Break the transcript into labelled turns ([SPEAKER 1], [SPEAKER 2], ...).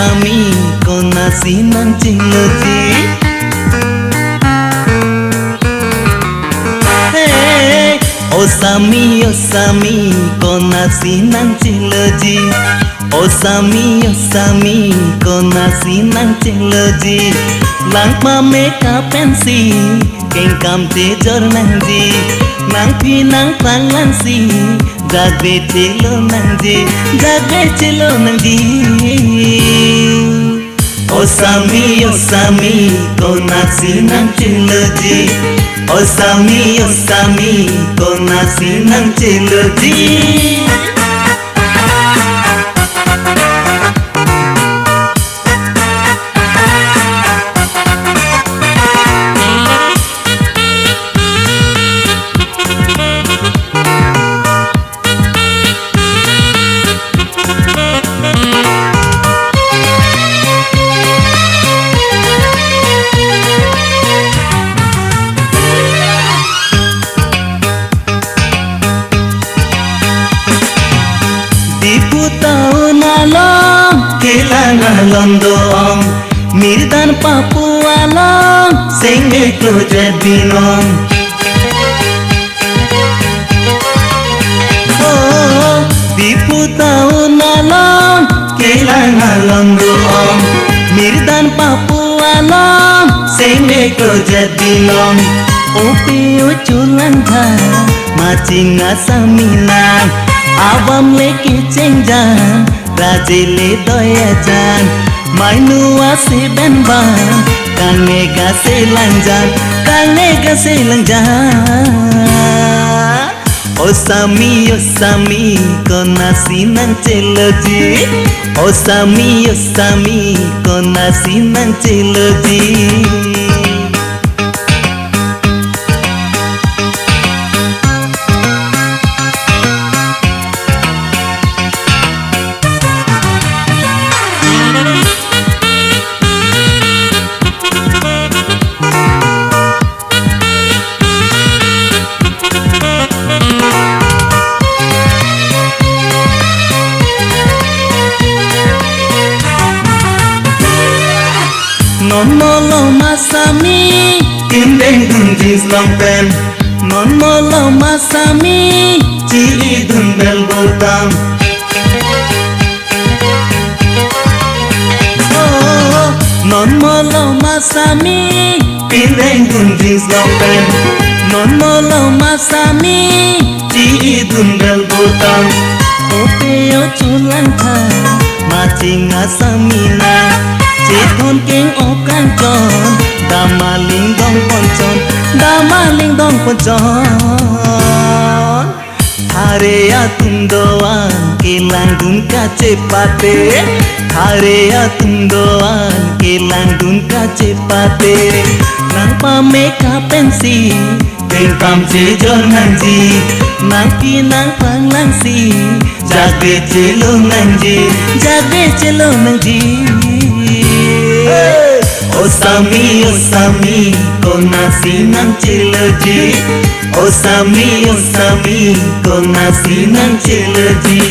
[SPEAKER 1] sami kona sinang ciloji. Hey, oh sami kona sinang ciloji. Oh sami kona sinang ciloji. Lang pameka pensi keng kam te jor nang ji. Nang pi nang tang lang si jagbe chilo nang ji. Oh sami kona sinang ciloji. Oh sami kona sinang ciloji. London, Mirdan Papua, Senge Clojet Binon. Oh, Diputa Unalong, Kelanga London, Mirdan Papua, Senge Clojet Binon. Opi Uchulanga, Machinga Samina, Awam Leki Cengjan. Rajile doya jan, mainu ase benban, kange gase langjan. Oh sami kona sinang ciloji. Oh sami kona sinang ciloji. Non molo masami, kindeng dun jeans long pant. Non molo masami, chili dun bell bottom. Oh, non molo masami, kindeng dun jeans long pant. Non molo masami, chili dun bell bottom. Ope o chulang tha, macing asamina. Chithon king okang chon, damaling dong ponchon. Hare atundoan kilang dun kache pate. Hare atundoan kilang dun kache pate. Nang pameka pensi, keng kam che jor nang ji. Nang pi nang pang lang si, jagbe chelo nang ji. Oh sami kona sinang ciloji. Oh sami kona sinang ciloji.